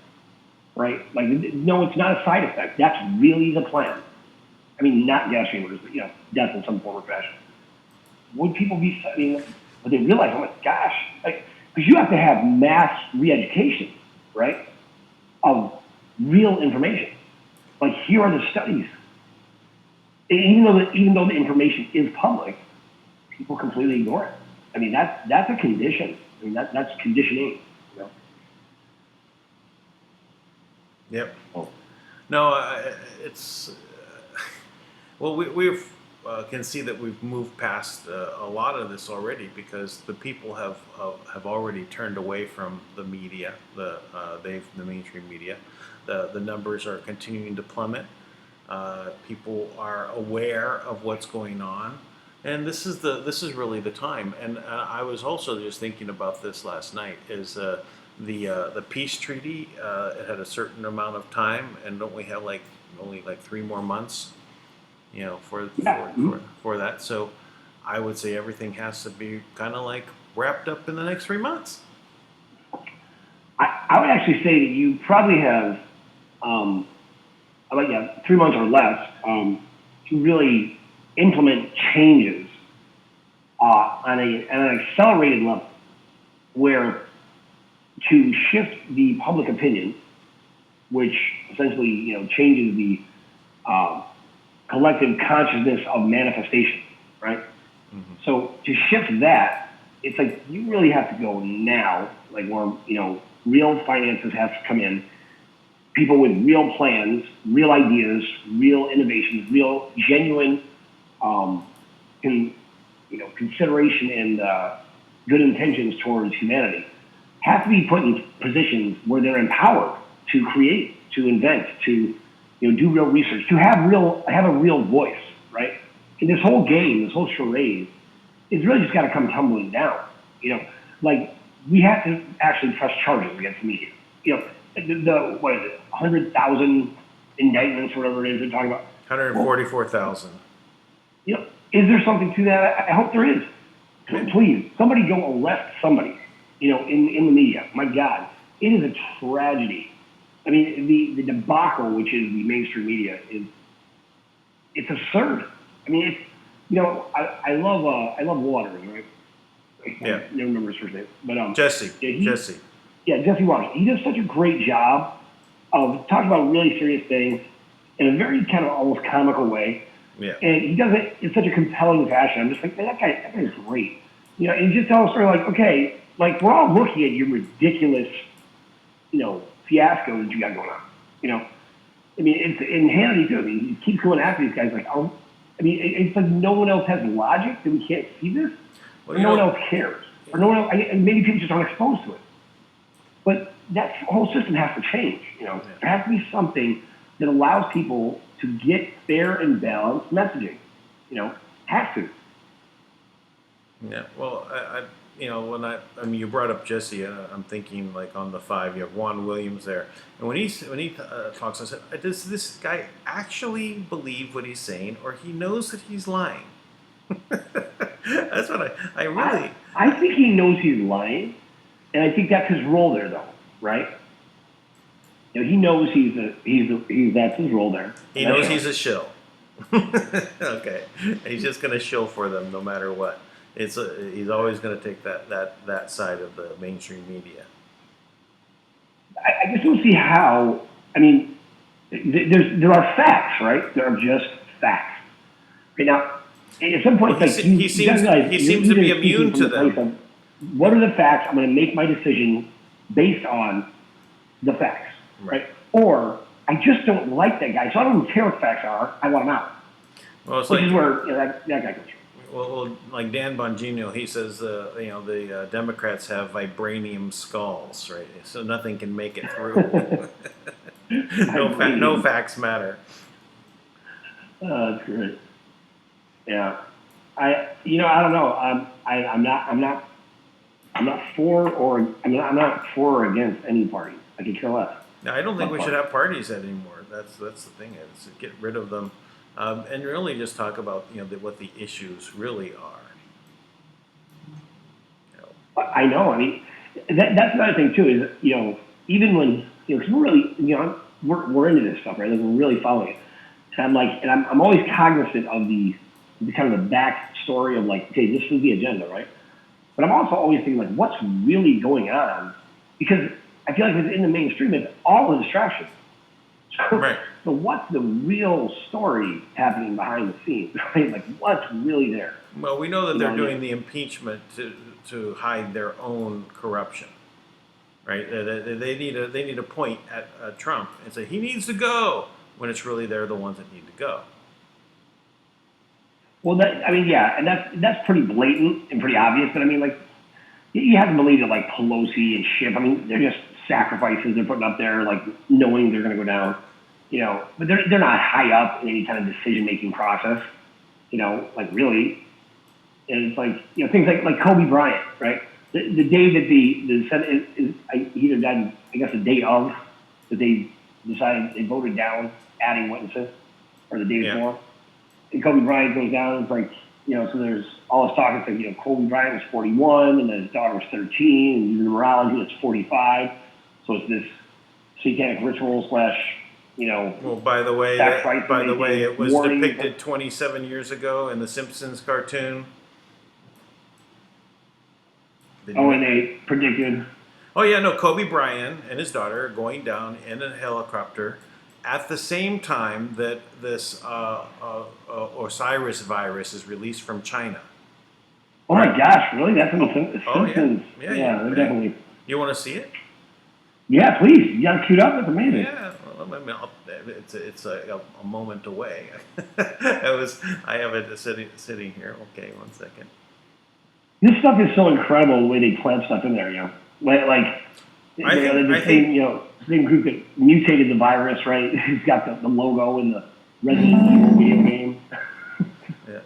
right? No, it's not a side effect. That's really the plan. Not gas chambers, but death in some form or fashion. Would people be? Would they realize? Oh my gosh! Because you have to have mass re-education, right? Of real information. Here are the studies. And even though the information is public, people completely ignore it. That's a condition. That's conditioning. Yep. No, it's well, we can see that we've moved past a lot of this already because the people have already turned away from the media, the mainstream media. The numbers are continuing to plummet. People are aware of what's going on, and this is really the time. And I was also just thinking about this last night. Is the peace treaty? It had a certain amount of time, and don't we have only 3 more months? For that. So I would say everything has to be kind of wrapped up in the next 3 months. I would actually say that you probably have 3 months or less to really implement changes on an accelerated level, where to shift the public opinion, which essentially changes the collective consciousness of manifestation, right? Mm-hmm. So to shift that, it's you really have to go now, real finances have to come in, people with real plans, real ideas, real innovations, real genuine consideration and good intentions towards humanity have to be put in positions where they're empowered to create, to invent, to do real research, to have a real voice, right? And this whole game, this whole charade, it's really just got to come tumbling down. Like we have to actually press charges against the media. The what is it, 100,000 indictments, whatever it is they're talking about. 144,000. Is there something to that? I hope there is. Please, somebody go arrest somebody. In the media. My God, it is a tragedy. I mean, the debacle, which is the mainstream media, it's absurd. I mean, I love Waters, right? I never remember his first name, but Jesse. Jesse. Yeah, Jesse Waters. He does such a great job of talking about really serious things in a very kind of almost comical way. Yeah. And he does it in such a compelling fashion. I'm just like, man, that guy is great. And he just tells a story like, okay, like we're all looking at your ridiculous, fiasco that you got going on. I mean, it's in Hannity too. I mean, he keeps going after these guys like, it's like no one else has logic that we can't see this, or no one else cares, or no one else, and maybe people just aren't exposed to it. But that whole system has to change. There has to be something that allows people to get fair and balanced messaging. Has to. Yeah. Well, you brought up Jesse, I'm thinking like on the 5, you have Juan Williams there, and when he talks, I said, does this guy actually believe what he's saying, or he knows that he's lying? That's what I really. I think he knows he's lying, and I think that's his role there, though, right? He knows that's his role there. He knows he's a shill. Okay, he's just gonna shill for them no matter what. He's always going to take that side of the mainstream media. I just don't see how. I mean, there are facts, right? There are just facts. Okay, now, at some point, he seems to be immune to them. What are the facts? I'm going to make my decision based on the facts, right? Or I just don't like that guy, so I don't care what the facts are. I want him out. Well, it's which is where that guy goes. Well, like Dan Bongino, he says, the Democrats have vibranium skulls, right? So nothing can make it through. No facts matter. That's great. Yeah, I don't know. I'm not for or against any party. I could care less. No, I don't think we should have parties anymore. That's the thing. Is get rid of them. And really just talk about what the issues really are. I know. I mean, that's another thing too. Is even when because we're really we're into this stuff, right? Like we're really following it, and I'm always cognizant of the kind of the backstory of like, okay, this is the agenda, right? But I'm also always thinking like, what's really going on? Because I feel like in the mainstream, it's all a distraction. Right. So what's the real story happening behind the scenes? Right? Like what's really there? Well, we know that they're doing the impeachment to hide their own corruption, right? They need to point at Trump and say he needs to go when it's really they're the ones that need to go. Well, and that's pretty blatant and pretty obvious. But I mean, like you have to believe that like Pelosi and Schiff. I mean, they're just sacrifices they're putting up there, like knowing they're going to go down. But they're not high up in any kind of decision-making process, like really. And it's like, things like Kobe Bryant, right? The day that the Senate is either done, I guess the day of, that they decided, they voted down adding witnesses, or the day before. And Kobe Bryant goes down, it's like, so there's all this talk, it's like, Kobe Bryant was 41, and then his daughter was 13, and the numerology, it's 45. So it's this satanic ritual / Well, by the way, it was depicted 27 years ago in the Simpsons cartoon. And they predicted. Oh yeah, no. Kobe Bryant and his daughter are going down in a helicopter at the same time that this Osiris virus is released from China. Oh my gosh! Really? That's in the Simpsons. Yeah, definitely. You want to see it? Yeah, please. You got it queued up. That's amazing. Yeah, well, I mean, it's a moment away. I have it sitting here. Okay, 1 second. This stuff is so incredible the way they plant stuff in there. Like the same group that mutated the virus, right? It's got the logo in the Resident Evil video game. Yeah.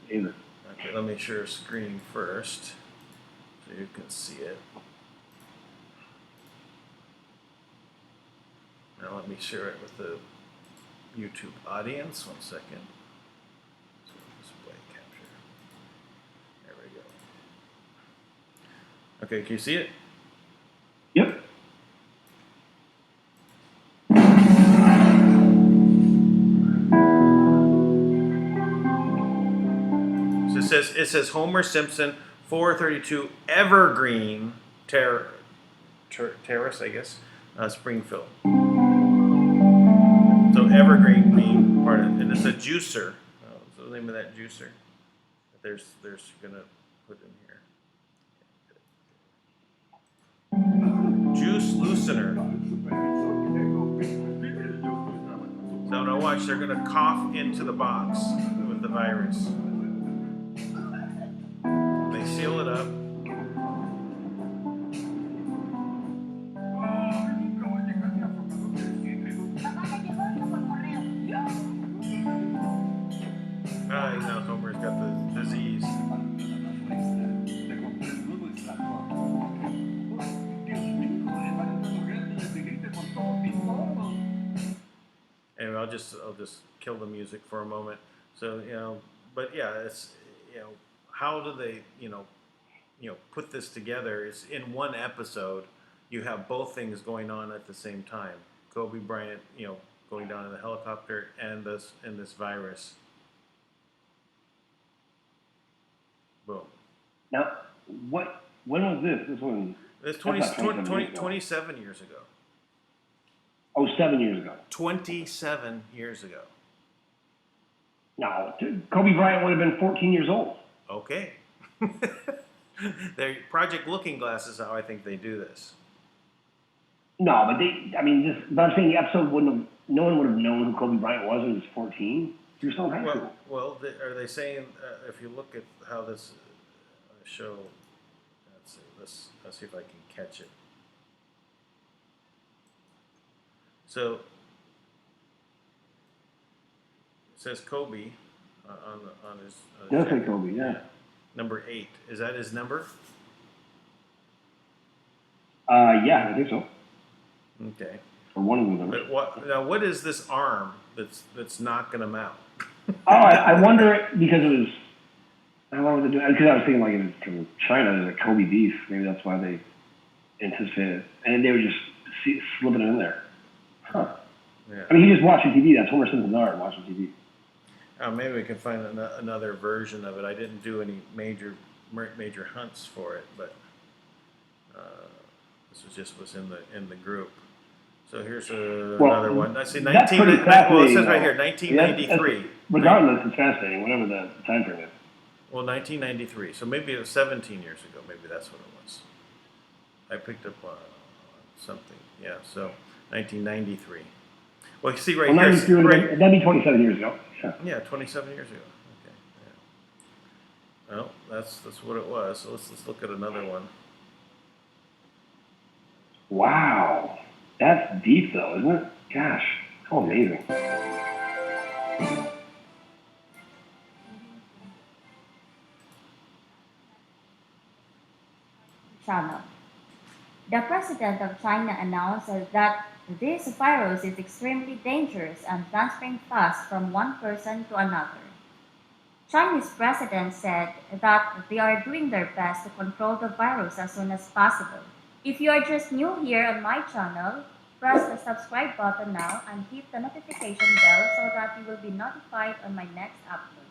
Amazing. Okay, let me share screen first so you can see it. Now let me share it with the YouTube audience. 1 second. So display capture. There we go. Okay, can you see it? Yep. So it says Homer Simpson 432 Evergreen Terrace, I guess, Springfield. So Evergreen being part of it, and it's a juicer. What's the name of that juicer? There's gonna put in here. Juice loosener. So now watch, they're gonna cough into the box with the virus. They seal it up. Now Homer's got the disease. Anyway, I'll just kill the music for a moment. So but yeah, it's how do they put this together? Is in one episode you have both things going on at the same time. Kobe Bryant, going down in the helicopter, and this virus. Boom. Now, when was this? This one? It's 27 years ago. Oh, 7 years ago. 27 years ago. No, Kobe Bryant would have been 14 years old. Okay. Their Project Looking Glass is how I think they do this. No, but I'm saying the episode no one would have known who Kobe Bryant was when he was 14. You're still in high school. Well, are they saying, if you look at how this show, let's see if I can catch it. So it says Kobe on his. Does say Kobe, yeah. Number 8. Is that his number? Yeah, I think so. Okay. Or one of the numbers. But what is this arm that's knocking him out? I wonder because it was. I don't know what to do because I was thinking like if it's from China, there's a Kobe beef. Maybe that's why they anticipated, and they were just slipping it in there. Huh. Yeah. I mean, he just watching TV. That's Homer Simpson's art, watching TV. Maybe we can find another version of it. I didn't do any major hunts for it, but this was in the group. So here's another one. I see 19. Well, it says right here 1993. Regardless, it's fascinating. Whatever the time frame is. Well, 1993. So maybe it was 17 years ago. Maybe that's what it was. I picked up something. Yeah. So 1993. Well, you see right here. That'd be 27 years ago. Yeah, 27 years ago. Okay. Yeah. Well, that's what it was. So let's look at another one. Wow, that's deep though, isn't it? Gosh, how amazing. Channel. The president of China announced that this virus is extremely dangerous and transferring fast from one person to another. Chinese president said that they are doing their best to control the virus as soon as possible. If you are just new here on my channel, press the subscribe button now and hit the notification bell so that you will be notified on my next upload.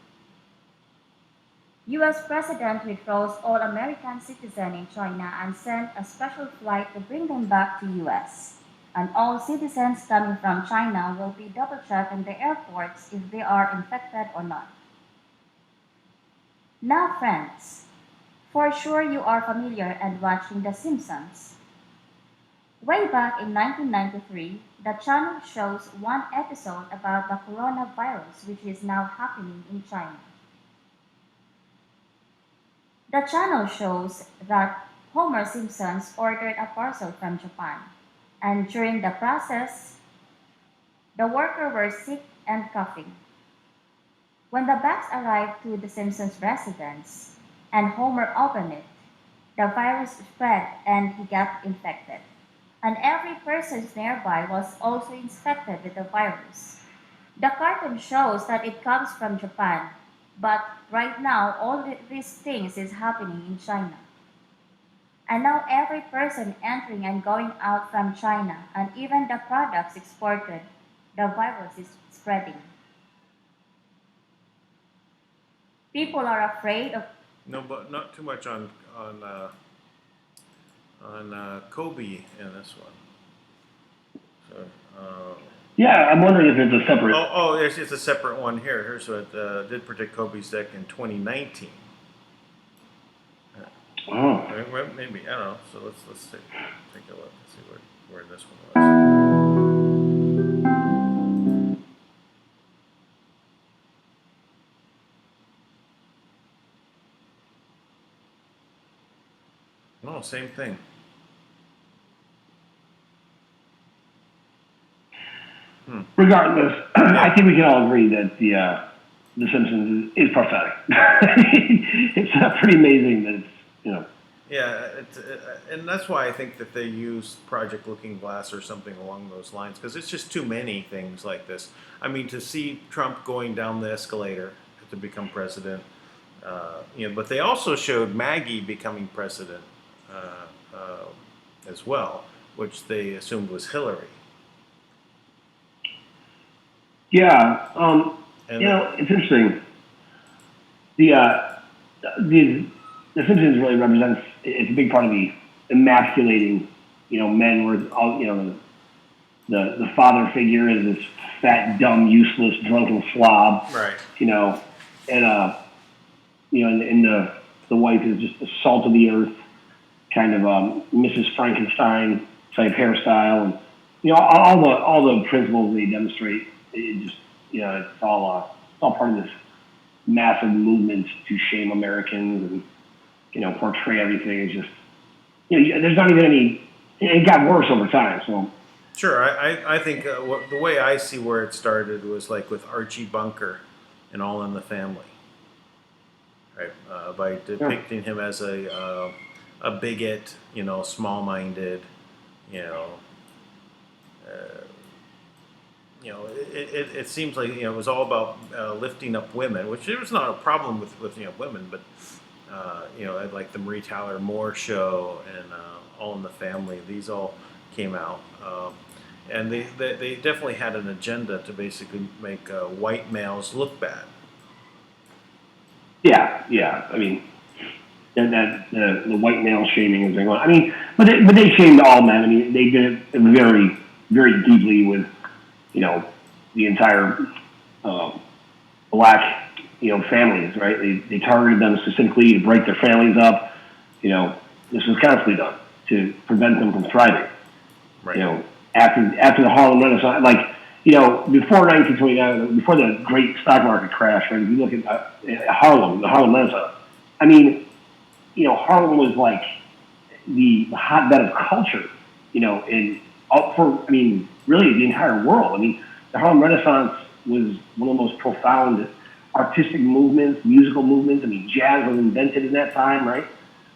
U.S. President withdraws all American citizens in China and sent a special flight to bring them back to U.S. And all citizens coming from China will be double-checked in the airports if they are infected or not. Now, friends, for sure you are familiar and watching The Simpsons. Way back in 1993, the channel shows one episode about the coronavirus which is now happening in China. The channel shows that Homer Simpson's ordered a parcel from Japan, and during the process, the worker were sick and coughing. When the box arrived to the Simpsons' residence and Homer opened it, the virus spread and he got infected. And every person nearby was also infected with the virus. The cartoon shows that it comes from Japan, but right now all these things is happening in China. And now every person entering and going out from China and even the products exported, the virus is spreading. People are afraid of. No, but not too much on Kobe in this one. So, Yeah, I'm wondering if it's a separate. It's a separate one here. Here's what did predict Kobe's death in 2019. Oh. Maybe I don't know. So let's take a look and see where this one was. No, same thing. Regardless, I think we can all agree that the Simpsons is prophetic. It's pretty amazing that it's. Yeah, and that's why I think that they use Project Looking Glass or something along those lines, because it's just too many things like this. I mean, to see Trump going down the escalator to become president, but they also showed Maggie becoming president as well, which they assumed was Hillary. Yeah, And it's interesting. The Simpsons really represents. It's a big part of the emasculating, men. Where all the father figure is this fat, dumb, useless, drunken slob. right. And and the wife is just the salt of the earth, kind of Mrs. Frankenstein type hairstyle, and all the principles they demonstrate. It just it's all part of this massive movement to shame Americans and portray everything. It's just there's not even any. It got worse over time. So Sure, I think the way I see where it started was like with Archie Bunker and All in the Family, right? By depicting him as a bigot, small-minded, it seems like it was all about lifting up women, which there was not a problem with women, but like the Marie Tyler Moore show and All in the Family, these all came out, and they definitely had an agenda to basically make white males look bad. yeah. I mean, that the white male shaming is going on. I mean, but they shamed all men. I mean, they did it very, very deeply with the entire black families, right? They targeted them specifically to break their families up. This was constantly done to prevent them from thriving. Right. After the Harlem Renaissance, before 1929, before the great stock market crash, right? If you look at Harlem, the Harlem Renaissance, I mean, Harlem was like the hotbed of culture, really the entire world. I mean, the Harlem Renaissance was one of the most profound artistic movements, musical movements. I mean, jazz was invented in that time, right?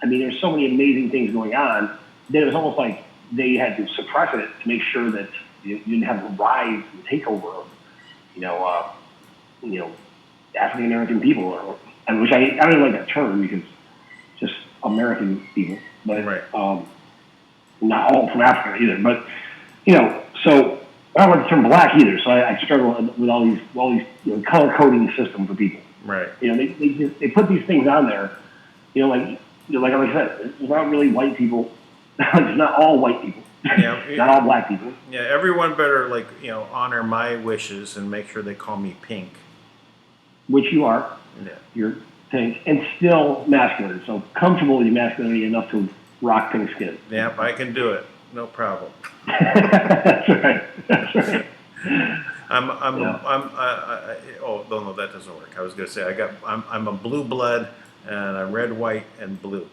I mean, there's so many amazing things going on that it was almost like they had to suppress it to make sure that you didn't have a rise and takeover of, African American people, which I don't even like that term because it's just American people, but Right. Not all from Africa either. But so I don't like the term black either. So I struggle with all these color coding systems for people. Right. They put these things on there. Like I said, it's not really white people. It's not all white people. Yeah. Not all black people. Yeah. Everyone better honor my wishes and make sure they call me Pink. Which you are. Yeah. You're pink and still masculine. So comfortable with your masculinity enough to rock pink skin. Yep, I can do it. no problem. That's right. That's right. Oh no, that doesn't work. I was gonna say I'm a blue blood, and I'm red, white, and blue.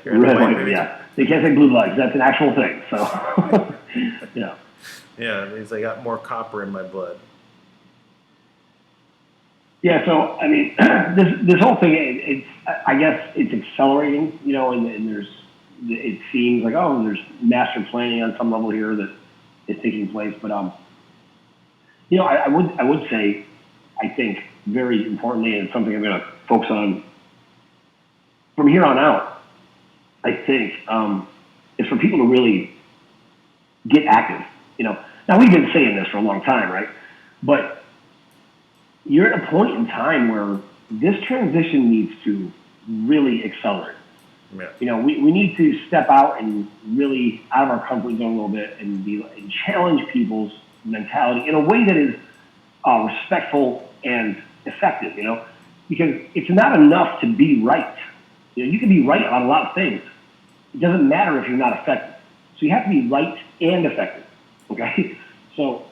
Red, white, yeah. They can't say blue blood. That's an actual thing. So, yeah. Yeah, it means I got more copper in my blood. Yeah. So, I mean, this whole thing, I guess it's accelerating. You know, and it seems like there's master planning on some level here that is taking place. But you know, I would say, I think very importantly, and something I'm going to focus on from here on out. I think is for people to really get active. You know, now we've been saying this for a long time, right? But you're at a point in time where this transition needs to really accelerate. Yeah. You know, we need to step out and really out of our comfort zone a little bit and challenge people's mentality in a way that is respectful and effective. You know, because it's not enough to be right. You know, you can be right on a lot of things. It doesn't matter if you're not effective. So you have to be right and effective. Okay? So,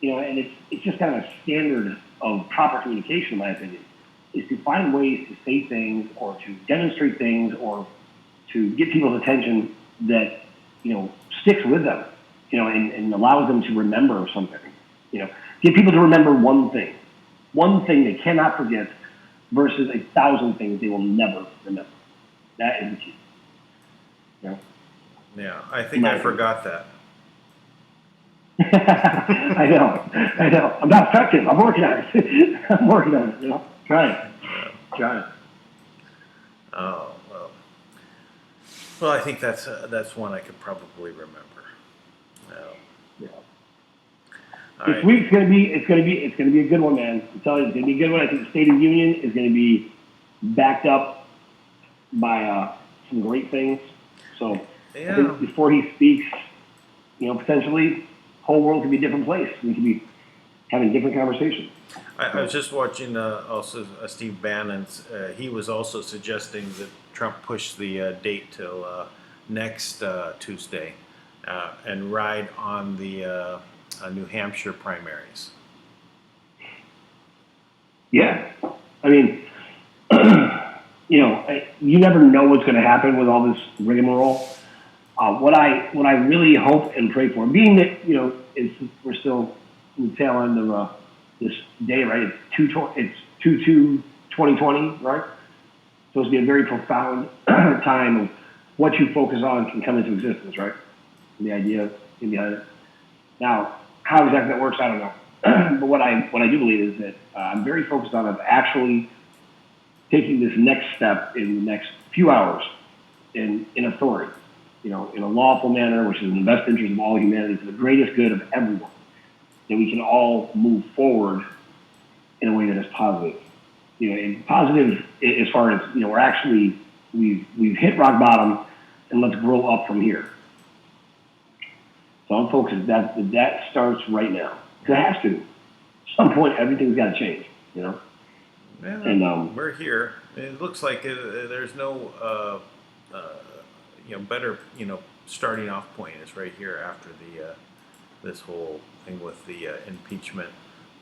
you know, and it's just kind of a standard of proper communication, in my opinion, is to find ways to say things or to demonstrate things or to get people's attention that, you know, sticks with them, you know, and allows them to remember something. You know, get people to remember one thing they cannot forget versus 1,000 things they will never remember. That is the key. You know? Yeah, I think I forgot that. I know. I'm not effective. I'm working on it. You know, trying. Oh well, I think that's one I could probably remember. Yeah. This week's it's gonna be a good one, man. I'm telling you, it's gonna be a good one. I think the State of the Union is gonna be backed up by some great things. So yeah. I think before he speaks, you know, potentially whole world could be a different place. We could be having different conversations. I was just watching also Steve Bannon's. He was also suggesting that Trump push the date till next Tuesday and ride on the New Hampshire primaries. Yeah, I mean, you know, you never know what's going to happen with all this rigmarole. What I really hope and pray for, being that, you know, we're still in the tail end of this day, right? It's 2/2/2020, right? Supposed to be a very profound time of what you focus on can come into existence, right? And the idea behind it. Now, how exactly that works, I don't know. But what I do believe is that I'm very focused on actually taking this next step in the next few hours in authority, you know, in a lawful manner, which is in the best interest of all humanity, for the greatest good of everyone, that we can all move forward in a way that is positive. You know, and positive as far as, you know, we've hit rock bottom and let's grow up from here. So I'm focused that starts right now. It has to. At some point, everything's got to change, you know? Yeah, and we're here. It looks like there's no, you know, better, you know, starting off point is right here after the this whole thing with the impeachment,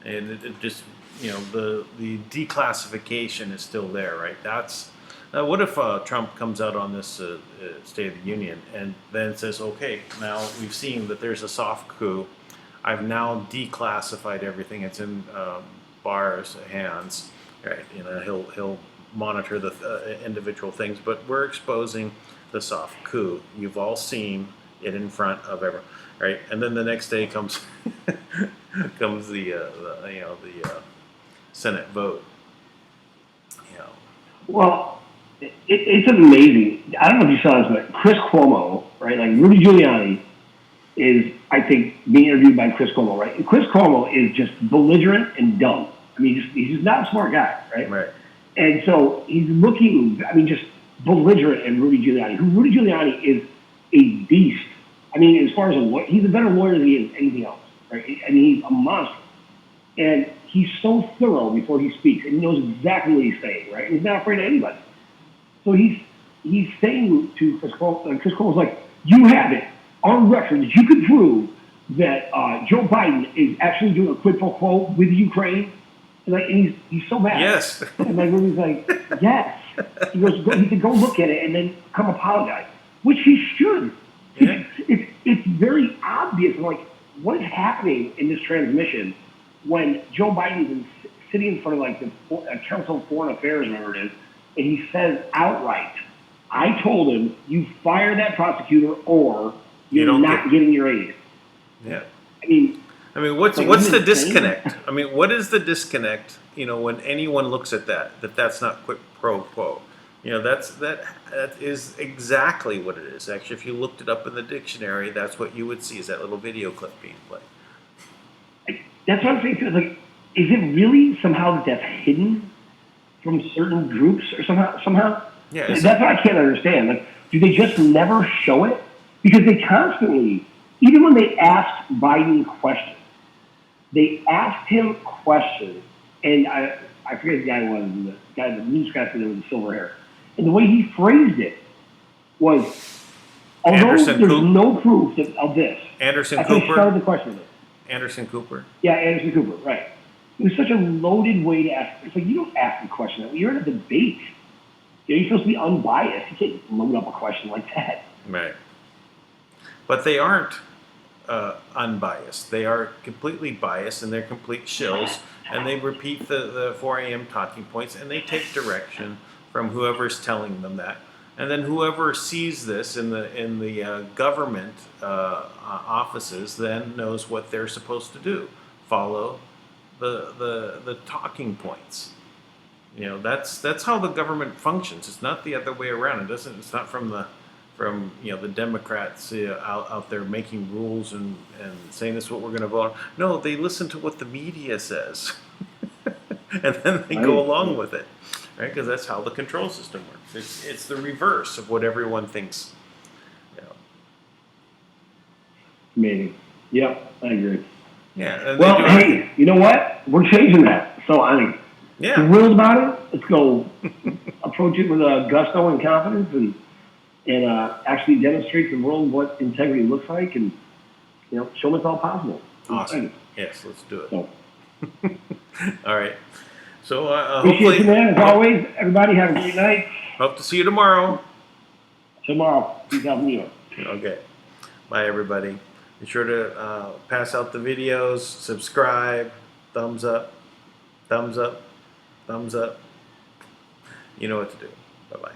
and it just, you know, the declassification is still there, right? That's what if Trump comes out on this State of the Union and then says, okay, now we've seen that there's a soft coup. I've now declassified everything. It's in Barr's hands, right? You know, he'll monitor the individual things, but we're exposing the soft coup. You've all seen it in front of everyone, right? And then the next day comes the Senate vote. You know. Well, it's amazing. I don't know if you saw this, but Chris Cuomo, right? Like Rudy Giuliani is, I think, being interviewed by Chris Cuomo, right? And Chris Cuomo is just belligerent and dumb. I mean, he's just not a smart guy, right? Right. And so he's looking, I mean, just belligerent and Rudy Giuliani. Rudy Giuliani is a beast. I mean, as far as a lawyer, he's a better lawyer than he is anything else, right? I mean, he's a monster. And he's so thorough before he speaks, and he knows exactly what he's saying, right? He's not afraid of anybody. So he's saying to Chris Cuomo, Chris Cuomo's like, you have it on record that you could prove that Joe Biden is actually doing a quid pro quo with Ukraine. And he's so mad. Yes. And Rudy's like, yes. He goes, he said, go look at it and then come apologize, which he should. Yeah. It's very obvious. Like, what is happening in this transmission when Joe Biden is sitting in front of like the Council of Foreign Affairs, whatever it is, and he says outright, I told him, you fire that prosecutor or you're not getting your aid. Yeah. I mean, what's the disconnect? I mean, what is the disconnect? When anyone looks at that's not quid pro quo. That is exactly what it is. Actually, if you looked it up in the dictionary, that's what you would see, is that little video clip being played. That's what I'm saying too. Like, is it really somehow that's hidden from certain groups or somehow? Yeah. That's what I can't understand. Like, do they just never show it? Because they constantly, even when they asked Biden questions, they asked him questions, and I forget the guy, the newscaster with the silver hair. And the way he phrased it was, although there's no proof of this. Anderson I Cooper. started the question with it. Anderson Cooper. Yeah, Anderson Cooper, right. It was such a loaded way to ask. It's like, you don't ask a question that way. You're in a debate. You're supposed to be unbiased. You can't load up a question like that. Right. But they aren't unbiased. They are completely biased, and they're complete shills, and they repeat the 4 a.m. talking points, and they take direction from whoever's telling them that. And then whoever sees this in the government offices then knows what they're supposed to do. Follow the talking points. That's how the government functions. It's not the other way around. It's not from the Democrats out there making rules and saying this is what we're going to vote on. No, they listen to what the media says, and then they go along with it, right? Because that's how the control system works. It's the reverse of what everyone thinks. Maybe. Yep, I agree. Yeah. Well, hey, you know what? We're changing that. So I'm thrilled about it. Let's go approach it with gusto and confidence, and actually demonstrate to the world what integrity looks like, and show them it's all possible. Awesome. Yes, let's do it. So. All right. So Appreciate you, man. As always, everybody have a great night. Hope to see you tomorrow. Peace out, New York. Okay. Bye, everybody. Be sure to pass out the videos, subscribe, thumbs up, thumbs up, thumbs up. You know what to do. Bye-bye.